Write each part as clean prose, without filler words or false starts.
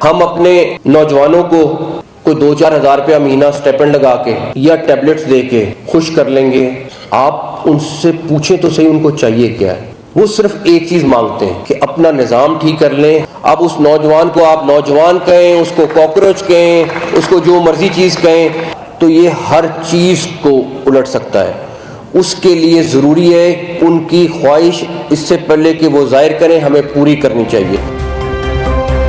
ہم اپنے نوجوانوں کو کوئی 2-4 ہزار روپیہ مہینہ اسٹیپنڈ لگا کے یا ٹیبلٹس دے کے خوش کر لیں گے. آپ ان سے پوچھیں تو صحیح ان کو چاہیے کیا ہے. وہ صرف ایک چیز مانگتے ہیں کہ اپنا نظام ٹھیک کر لیں. اب اس نوجوان کو آپ نوجوان کہیں, اس کو کاکروچ کہیں, اس کو جو مرضی چیز کہیں, تو یہ ہر چیز کو الٹ سکتا ہے. اس کے لیے ضروری ہے ان کی خواہش اس سے پہلے کہ وہ ظاہر کریں ہمیں پوری کرنی چاہیے.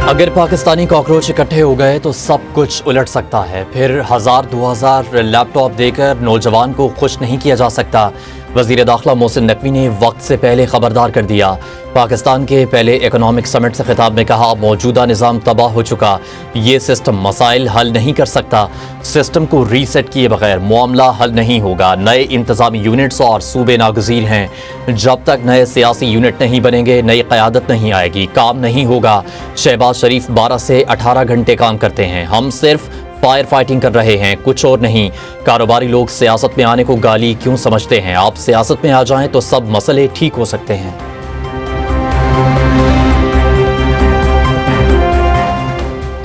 اگر پاکستانی کاکروچ اکٹھے ہو گئے تو سب کچھ الٹ سکتا ہے. پھر 1000-2000 لیپ ٹاپ دے کر نوجوان کو خوش نہیں کیا جا سکتا. وزیر داخلہ محسن نقوی نے وقت سے پہلے خبردار کر دیا. پاکستان کے پہلے اکنامک سمٹ سے خطاب میں کہا, موجودہ نظام تباہ ہو چکا, یہ سسٹم مسائل حل نہیں کر سکتا. سسٹم کو ری سیٹ کیے بغیر معاملہ حل نہیں ہوگا. نئے انتظامی یونٹس اور صوبے ناگزیر ہیں. جب تک نئے سیاسی یونٹ نہیں بنیں گے نئی قیادت نہیں آئے گی, کام نہیں ہوگا. شہباز شریف 12 سے 18 گھنٹے کام کرتے ہیں, ہم صرف فائر فائٹنگ کر رہے ہیں, کچھ اور نہیں. کاروباری لوگ سیاست میں آنے کو گالی کیوں سمجھتے ہیں؟ آپ سیاست میں آ جائیں تو سب مسئلے ٹھیک ہو سکتے ہیں.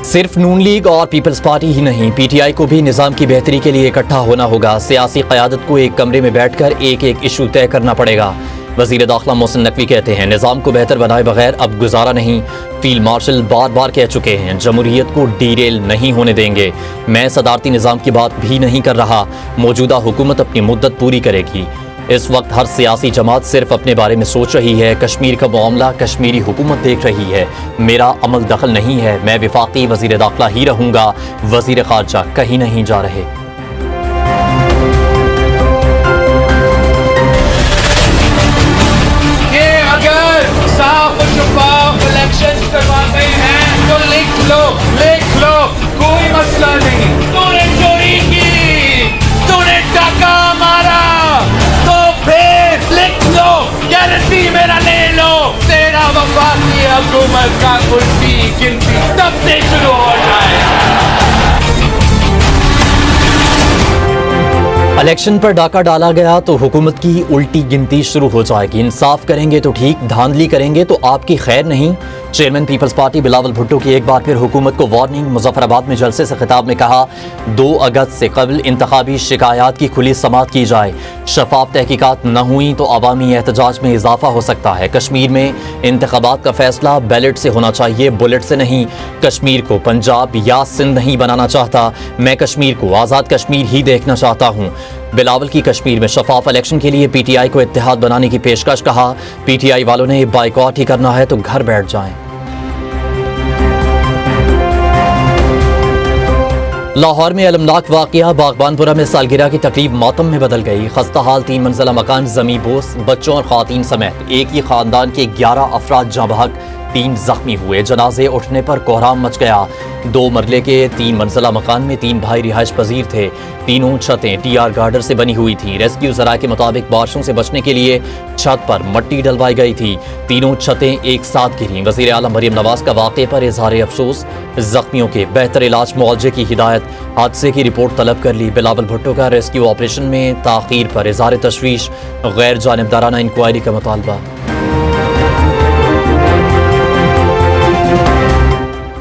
صرف نون لیگ اور پیپلز پارٹی ہی نہیں, پی ٹی آئی کو بھی نظام کی بہتری کے لیے اکٹھا ہونا ہوگا. سیاسی قیادت کو ایک کمرے میں بیٹھ کر ایک ایک ایشو طے کرنا پڑے گا. وزیر داخلہ محسن نقوی کہتے ہیں, نظام کو بہتر بنائے بغیر اب گزارا نہیں. فیلڈ مارشل بار بار کہہ چکے ہیں, جمہوریت کو ڈیریل نہیں ہونے دیں گے. میں صدارتی نظام کی بات بھی نہیں کر رہا. موجودہ حکومت اپنی مدت پوری کرے گی. اس وقت ہر سیاسی جماعت صرف اپنے بارے میں سوچ رہی ہے. کشمیر کا معاملہ کشمیری حکومت دیکھ رہی ہے. میرا عمل دخل نہیں ہے. میں وفاقی وزیر داخلہ ہی رہوں گا. وزیر خارجہ کہیں نہیں جا رہے. کرواتے ہیں تو لکھ لو کوئی مسئلہ نہیں. تو نے چوری کی, تو نے ڈاکہ مارا, تو پھر لکھ لو, گارنٹی میرا لے لو. تیرا وفاقی حکومت کا الٹی گنتی تب سے شروع ہو جائے. الیکشن پر ڈاکہ ڈالا گیا تو حکومت کی الٹی گنتی شروع ہو جائے گی. انصاف کریں گے تو ٹھیک, دھاندلی کریں گے تو آپ کی خیر نہیں. چیئرمین پیپلز پارٹی بلاول بھٹو کی ایک بار پھر حکومت کو وارننگ. مظفر آباد میں جلسے سے خطاب میں کہا, 2 اگست سے قبل انتخابی شکایات کی کھلی سماعت کی جائے. شفاف تحقیقات نہ ہوئیں تو عوامی احتجاج میں اضافہ ہو سکتا ہے. کشمیر میں انتخابات کا فیصلہ بیلٹ سے ہونا چاہیے, بلٹ سے نہیں. کشمیر کو پنجاب یا سندھ نہیں بنانا چاہتا, میں کشمیر کو آزاد کشمیر ہی دیکھنا چاہتا ہوں. بلاول کی کشمیر میں شفاف الیکشن کے لیے پی ٹی آئی کو اتحاد بنانے کی پیشکش. کہا, پی ٹی آئی والوں نے بائیکاٹ ہی کرنا ہے تو گھر بیٹھ جائیں. لاہور میں المناک واقعہ, باغبان پورہ میں سالگرہ کی تقریب ماتم میں بدل گئی. خستہ حال 3 منزلہ مکان زمیں بوس, بچوں اور خواتین سمیت ایک ہی خاندان کے 11 افراد جاں بحق, 3 زخمی ہوئے. جنازے اٹھنے پر کوہرام مچ گیا. 2 مرلے کے 3 منزلہ مکان میں 3 بھائی رہائش پذیر تھے. تینوں چھتیں ٹی آر گارڈر سے بنی ہوئی تھیں. ریسکیو ذرائع کے مطابق بارشوں سے بچنے کے لیے چھت پر مٹی ڈلوائی گئی تھی. تینوں چھتیں ایک ساتھ گریں. وزیر اعلیٰ مریم نواز کا واقعے پر اظہار افسوس. زخمیوں کے بہتر علاج معالجے کی ہدایت. حادثے کی رپورٹ طلب کر لی. بلاول بھٹو کا ریسکیو آپریشن میں تاخیر پر اظہار تشویش. غیر جانبدارانہ انکوائری کا مطالبہ.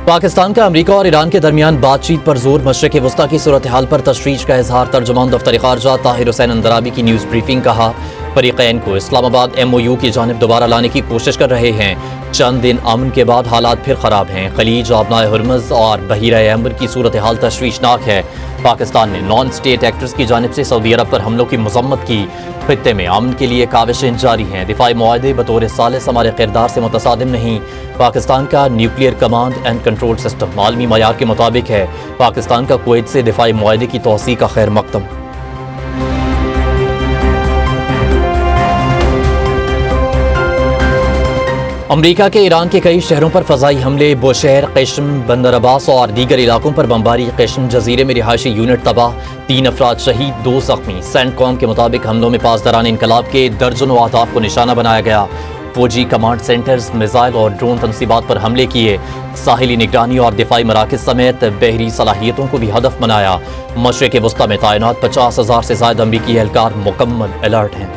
پاکستان کا امریکہ اور ایران کے درمیان بات چیت پر زور. مشرق وسطیٰ کی صورتحال پر تشویش کا اظہار. ترجمان دفتر خارجہ طاہر حسین اندرابی کی نیوز بریفنگ. کہا, فریقین کو اسلام آباد ایم او یو کی جانب دوبارہ لانے کی کوشش کر رہے ہیں. چند دن امن کے بعد حالات پھر خراب ہیں. خلیج, آبنائے ہرمز اور بحیرہ احمر کی صورتحال تشویشناک ہے. پاکستان نے نان اسٹیٹ ایکٹرز کی جانب سے سعودی عرب پر حملوں کی مذمت کی. خطے میں امن کے لیے کاوشیں جاری ہیں. دفاعی معاہدے بطور ثالث ہمارے کردار سے متصادم نہیں. پاکستان کا nuclear command and control system عالمی معیار کے مطابق ہے. پاکستان کا کویت سے دفاعی معاہدے کی توسیع کا خیر مقدم. امریکہ کے ایران کے کئی شہروں پر فضائی حملے. بوشہر, قشم, بندر عباس اور دیگر علاقوں پر بمباری. قشم جزیرے میں رہائشی یونٹ تباہ, 3 افراد شہید, 2 زخمی. سینٹ کام کے مطابق حملوں میں پاسداران انقلاب کے درجنوں اہداف کو نشانہ بنایا گیا. فوجی کمانڈ سینٹرز, میزائل اور ڈرون تنصیبات پر حملے کیے. ساحلی نگرانی اور دفاعی مراکز سمیت بحری صلاحیتوں کو بھی ہدف بنایا. مشرق وسطیٰ میں تعینات 50,000 سے زائد امریکی اہلکار مکمل الرٹ ہیں.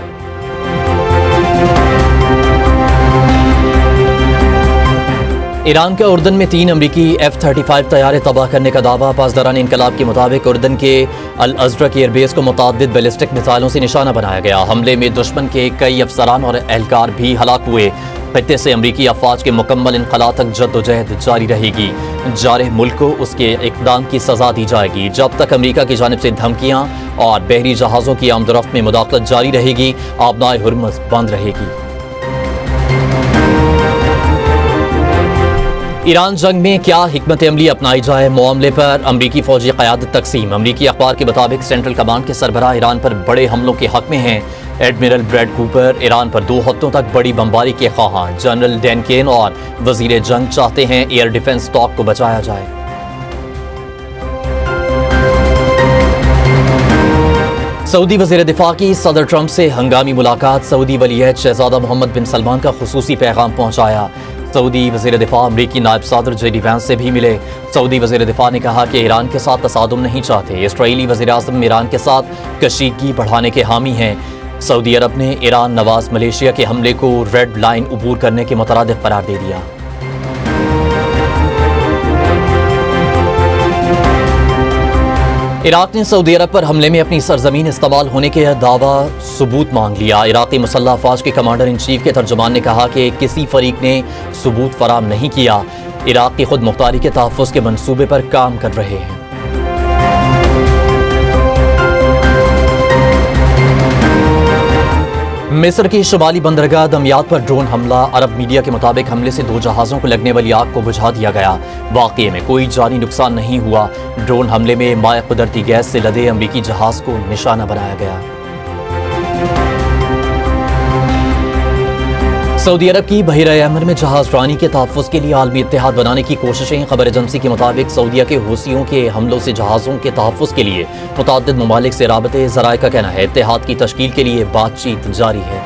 ایران کا اردن میں 3 امریکی F-35 طیارے تباہ کرنے کا دعویٰ پاسداران انقلاب کے مطابق اردن کے الازرق ایئر بیس کو متعدد بیلسٹک میزائلوں سے نشانہ بنایا گیا. حملے میں دشمن کے کئی افسران اور اہلکار بھی ہلاک ہوئے. خطے سے امریکی افواج کے مکمل انخلاء تک جدوجہد جاری رہے گی. جارح ملک کو اس کے اقدام کی سزا دی جائے گی. جب تک امریکہ کی جانب سے دھمکیاں اور بحری جہازوں کی آمد و رفت میں مداخلت جاری رہے گی، آبنائے ہرمز بند رہے گی. ایران جنگ میں کیا حکمت عملی اپنائی جائے، معاملے پر امریکی فوجی قیادت تقسیم. امریکی اخبار کے مطابق سینٹرل کمانڈ کے سربراہ ایران پر بڑے حملوں کے حق میں ہیں. ایڈمرل بریڈ کوپر ایران پر 2 ہفتوں تک بڑی بمباری کے خواہاں. جنرل ڈین کین اور وزیر جنگ چاہتے ہیں ایئر ڈیفنس اسٹاک کو بچایا جائے. سعودی وزیر دفاع کی صدر ٹرمپ سے ہنگامی ملاقات. سعودی ولی عہد شہزادہ محمد بن سلمان کا خصوصی پیغام پہنچایا. سعودی وزیر دفاع امریکی نائب صدر جے ڈی وینس سے بھی ملے. سعودی وزیر دفاع نے کہا کہ ایران کے ساتھ تصادم نہیں چاہتے. اسرائیلی وزیر اعظم ایران کے ساتھ کشیدگی بڑھانے کے حامی ہیں. سعودی عرب نے ایران نواز ملیشیا کے حملے کو ریڈ لائن عبور کرنے کے مترادف قرار دے دیا. عراق نے سعودی عرب پر حملے میں اپنی سرزمین استعمال ہونے کے دعویٰ ثبوت مانگ لیا. عراقی مسلح افواج کے کمانڈر ان چیف کے ترجمان نے کہا کہ کسی فریق نے ثبوت فراہم نہیں کیا. عراق کی خود مختاری کے تحفظ کے منصوبے پر کام کر رہے ہیں. مصر کی شمالی بندرگاہ دمیات پر ڈرون حملہ. عرب میڈیا کے مطابق حملے سے 2 جہازوں کو لگنے والی آگ کو بجھا دیا گیا. واقعے میں کوئی جانی نقصان نہیں ہوا. ڈرون حملے میں مائع قدرتی گیس سے لدے امریکی جہاز کو نشانہ بنایا گیا. سعودی عرب کی بحیرہ احمر میں جہاز رانی کے تحفظ کے لیے عالمی اتحاد بنانے کی کوششیں. خبر ایجنسی کے مطابق سعودیہ کے حوثیوں کے حملوں سے جہازوں کے تحفظ کے لیے متعدد ممالک سے رابطے. ذرائع کا کہنا ہے اتحاد کی تشکیل کے لیے بات چیت جاری ہے.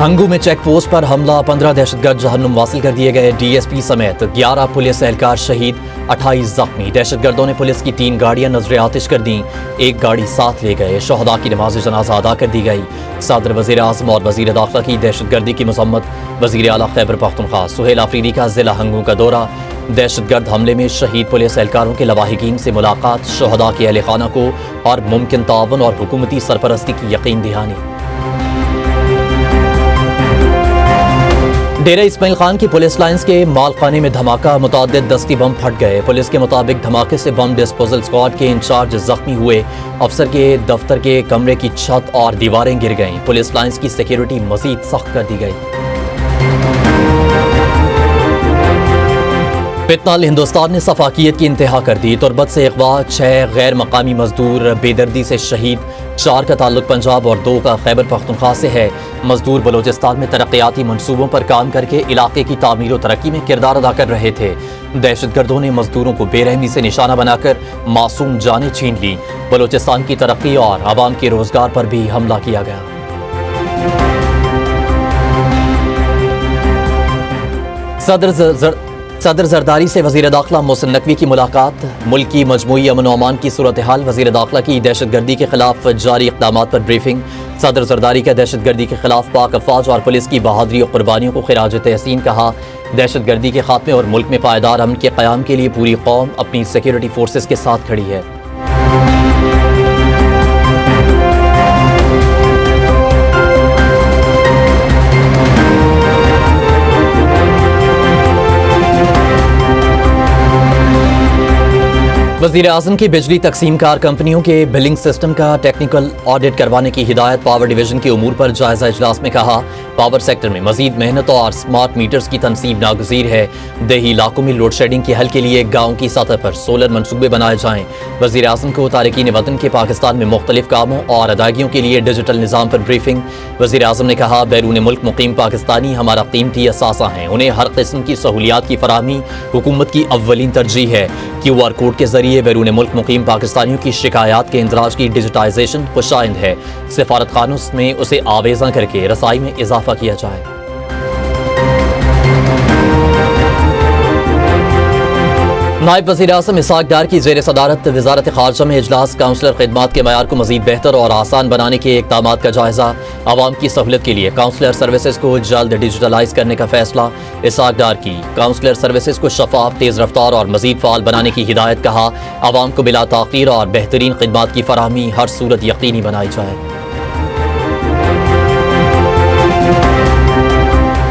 ہنگو میں چیک پوسٹ پر حملہ. 15 دہشت گرد جہنم واصل کر دیے گئے. ڈی ایس پی سمیت 11 پولیس اہلکار شہید، 28 زخمی. دہشت گردوں نے پولیس کی 3 گاڑیاں نذر آتش کر دیں. 1 گاڑی ساتھ لے گئے. شہداء کی نماز جنازہ ادا کر دی گئی. صدر وزیر اعظم اور وزیر داخلہ کی دہشت گردی کی مذمت. وزیر اعلیٰ خیبر پختونخوا سہیل آفریدی کا ضلع ہنگو کا دورہ. دہشت گرد حملے میں شہید پولیس اہلکاروں کے لواحقین سے ملاقات. شہداء کے اہل خانہ کو اور ممکن تعاون اور حکومتی سرپرستی کی یقین دہانی. ڈیرہ اسماعیل خان کی پولیس لائنز کے مال خانے میں دھماکہ. متعدد دستی بم پھٹ گئے. پولیس کے مطابق دھماکے سے بم ڈسپوزل اسکواڈ کے انچارج زخمی ہوئے. افسر کے دفتر کے کمرے کی چھت اور دیواریں گر گئیں. پولیس لائنز کی سیکیورٹی مزید سخت کر دی گئی. فتنہ ہندوستان نے سفاکیت کی انتہا کر دی. تربت سے اغوا، 6 غیر مقامی مزدور بے دردی سے شہید. 4 کا تعلق پنجاب اور 2 کا خیبر پختونخوا سے ہے. مزدور بلوچستان میں ترقیاتی منصوبوں پر کام کر کے علاقے کی تعمیر و ترقی میں کردار ادا کر رہے تھے. دہشت گردوں نے مزدوروں کو بے رحمی سے نشانہ بنا کر معصوم جانیں چھین لی. بلوچستان کی ترقی اور عوام کے روزگار پر بھی حملہ کیا گیا. صدر زرداری سے وزیر داخلہ محسن نقوی کی ملاقات. ملک کی مجموعی امن و امان کی صورتحال. وزیر داخلہ کی دہشت گردی کے خلاف جاری اقدامات پر بریفنگ. صدر زرداری کا دہشت گردی کے خلاف پاک افواج اور پولیس کی بہادری و قربانیوں کو خراج تحسین کہا. دہشت گردی کے خاتمے اور ملک میں پائیدار امن کے قیام کے لیے پوری قوم اپنی سیکیورٹی فورسز کے ساتھ کھڑی ہے. وزیر اعظم کی بجلی تقسیم کار کمپنیوں کے بلنگ سسٹم کا ٹیکنیکل آڈٹ کروانے کی ہدایت. پاور ڈویژن کے امور پر جائزہ اجلاس میں کہا پاور سیکٹر میں مزید محنت اور سمارٹ میٹرز کی تنصیب ناگزیر ہے. دیہی علاقوں میں لوڈ شیڈنگ کے حل کے لیے گاؤں کی سطح پر سولر منصوبے بنائے جائیں. وزیر اعظم کو تارکین وطن کے پاکستان میں مختلف کاموں اور ادائیگیوں کے لیے ڈیجیٹل نظام پر بریفنگ. وزیر اعظم نے کہا بیرون ملک مقیم پاکستانی ہمارا قیمتی اثاثہ ہیں. انہیں ہر قسم کی سہولیات کی فراہمی حکومت کی اولین ترجیح ہے. QR کوڈ کے ذریعے بیرون ملک مقیم پاکستانیوں کی شکایات کے اندراج کی ڈیجیٹائزیشن خوشائند ہے. سفارت خانوں میں اسے آویزاں کر کے رسائی میں اضافہ کیا جائے. نائب وزیر اعظم اسحاق ڈار کی زیر صدارت وزارت خارجہ میں اجلاس کاؤنسلر خدمات کے معیار کو مزید بہتر اور آسان بنانے کے اقدامات کا جائزہ عوام کی سہولت کے لیے کاؤنسلر سروسز کو جلد ڈیجیٹلائز کرنے کا فیصلہ اسحاق ڈار کی کاؤنسلر سروسز کو شفاف تیز رفتار اور مزید فعال بنانے کی ہدایت کہا عوام کو بلا تاخیر اور بہترین خدمات کی فراہمی ہر صورت یقینی بنائی جائے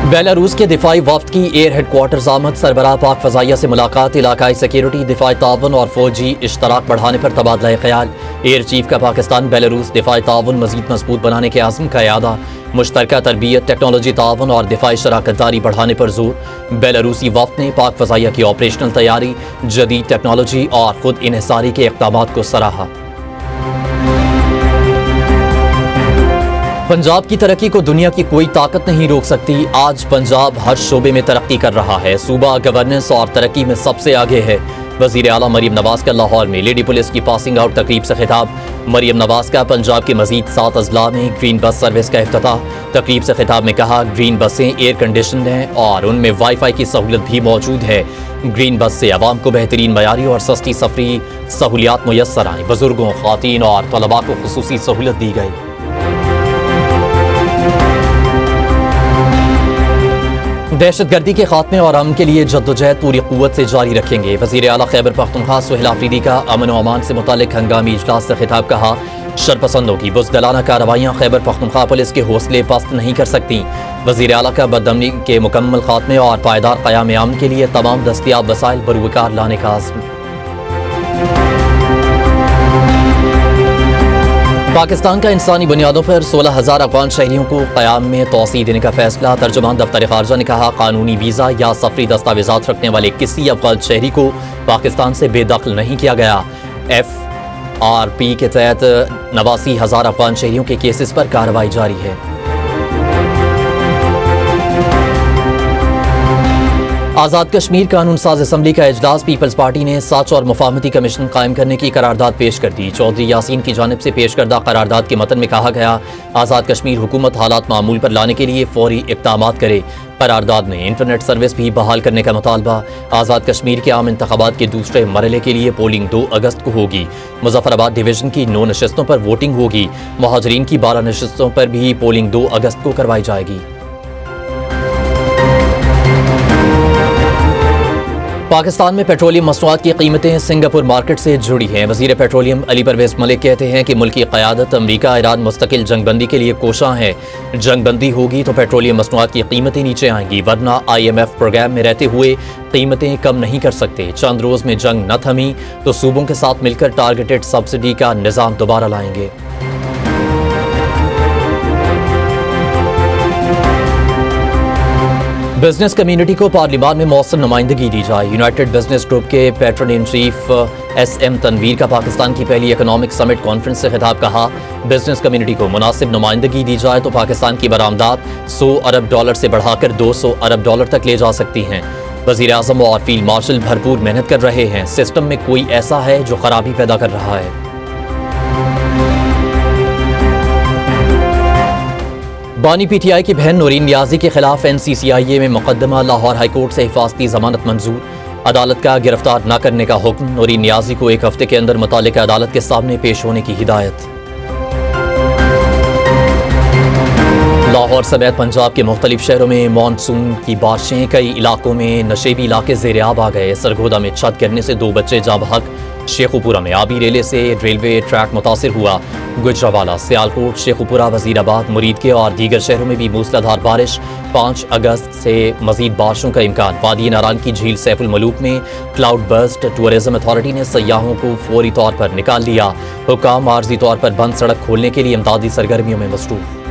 بیلاروس کے دفاعی وفد کی ایئر ہیڈ کوارٹرز آمد سربراہ پاک فضائیہ سے ملاقات علاقائی سیکیورٹی دفاعی تعاون اور فوجی اشتراک بڑھانے پر تبادلہ خیال ایئر چیف کا پاکستان بیلاروس دفاعی تعاون مزید مضبوط بنانے کے عزم کا اعادہ مشترکہ تربیت ٹیکنالوجی تعاون اور دفاعی شراکت داری بڑھانے پر زور بیلاروسی وفد نے پاک فضائیہ کی آپریشنل تیاری جدید ٹیکنالوجی اور خود انحصاری کے اقدامات کو سراہا پنجاب کی ترقی کو دنیا کی کوئی طاقت نہیں روک سکتی آج پنجاب ہر شعبے میں ترقی کر رہا ہے صوبہ گورننس اور ترقی میں سب سے آگے ہے وزیر اعلیٰ مریم نواز کا لاہور میں لیڈی پولیس کی پاسنگ آؤٹ تقریب سے خطاب مریم نواز کا پنجاب کے مزید 7 اضلاع میں گرین بس سروس کا افتتاح تقریب سے خطاب میں کہا گرین بسیں ایئر کنڈیشنڈ ہیں اور ان میں وائی فائی کی سہولت بھی موجود ہے گرین بس سے عوام کو بہترین معیاری اور سستی سفری سہولیات میسر آئیں بزرگوں خواتین اور طلباء کو خصوصی سہولت دی گئی دہشت گردی کے خاتمے اور امن کے لیے جدوجہد پوری قوت سے جاری رکھیں گے وزیر اعلیٰ خیبر پختونخوا سہیل آفریدی کا امن و امان سے متعلق ہنگامی اجلاس سے خطاب کہا شرپسندوں کی بزدلانہ کارروائیاں خیبر پختونخوا پولیس کے حوصلے پست نہیں کر سکتی وزیر اعلیٰ کا بدامنی کے مکمل خاتمے اور پائیدار قیام امن کے لیے تمام دستیاب وسائل بروکار لانے کا عزم پاکستان کا انسانی بنیادوں پر 16,000 افغان شہریوں کو قیام میں توسیع دینے کا فیصلہ ترجمان دفتر خارجہ نے کہا قانونی ویزا یا سفری دستاویزات رکھنے والے کسی افغان شہری کو پاکستان سے بے دخل نہیں کیا گیا FRP کے تحت 89,000 افغان شہریوں کے کیسز پر کارروائی جاری ہے آزاد کشمیر قانون ساز اسمبلی کا اجلاس پیپلز پارٹی نے سچ اور مفاہمتی کمیشن قائم کرنے کی قرارداد پیش کر دی چودھری یاسین کی جانب سے پیش کردہ قرارداد کے متن میں کہا گیا آزاد کشمیر حکومت حالات معمول پر لانے کے لیے فوری اقدامات کرے قرارداد میں انٹرنیٹ سروس بھی بحال کرنے کا مطالبہ آزاد کشمیر کے عام انتخابات کے دوسرے مرحلے کے لیے پولنگ 2 اگست کو ہوگی مظفر آباد ڈویژن کی 9 نشستوں پر ووٹنگ ہوگی مہاجرین کی 12 نشستوں پر بھی پولنگ 2 اگست کو کروائی جائے گی پاکستان میں پیٹرولیم مصنوعات کی قیمتیں سنگاپور مارکیٹ سے جڑی ہیں وزیر پیٹرولیم علی پرویز ملک کہتے ہیں کہ ملکی قیادت امریکہ ایران مستقل جنگ بندی کے لیے کوشاں ہے جنگ بندی ہوگی تو پیٹرولیم مصنوعات کی قیمتیں نیچے آئیں گی ورنہ IMF پروگرام میں رہتے ہوئے قیمتیں کم نہیں کر سکتے چند روز میں جنگ نہ تھمی تو صوبوں کے ساتھ مل کر ٹارگیٹڈ سبسڈی کا نظام دوبارہ لائیں گے بزنس کمیونٹی کو پارلیمان میں مؤثر نمائندگی دی جائے یونائٹڈ بزنس گروپ کے pattern in chief SM Tanveer کا پاکستان کی پہلی اکنامک سمٹ کانفرنس سے خطاب کہا بزنس کمیونٹی کو مناسب نمائندگی دی جائے تو پاکستان کی برآمدات $100 ارب سے بڑھا کر $200 ارب تک لے جا سکتی ہیں وزیر اعظم اور فیلڈ مارشل بھرپور محنت کر رہے ہیں سسٹم میں کوئی ایسا ہے جو خرابی پیدا کر رہا ہے بانی PTI کی بہن نورین نیازی کے خلاف NCCIA میں مقدمہ لاہور ہائی کورٹ سے حفاظتی ضمانت منظور عدالت کا گرفتار نہ کرنے کا حکم نورین نیازی کو 1 ہفتے کے اندر متعلقہ عدالت کے سامنے پیش ہونے کی ہدایت لاہور سمیت پنجاب کے مختلف شہروں میں مانسون کی بارشیں کئی علاقوں میں نشیبی علاقے زیر آب آ گئے سرگودا میں چھت گرنے سے 2 بچے جاں بحق شیخوپورہ میں آبی ریلے سے ریلوے ٹریک متاثر ہوا گجراوالا سیالکوٹ شیخوپورہ وزیر آباد مرید کے اور دیگر شہروں میں بھی موسلادھار بارش 5 اگست سے مزید بارشوں کا امکان وادی ناران کی جھیل سیف الملوک میں کلاؤڈ برسٹ ٹورزم اتھارٹی نے سیاحوں کو فوری طور پر نکال لیا حکام عارضی طور پر بند سڑک کھولنے کے لیے امدادی سرگرمیوں میں مصروف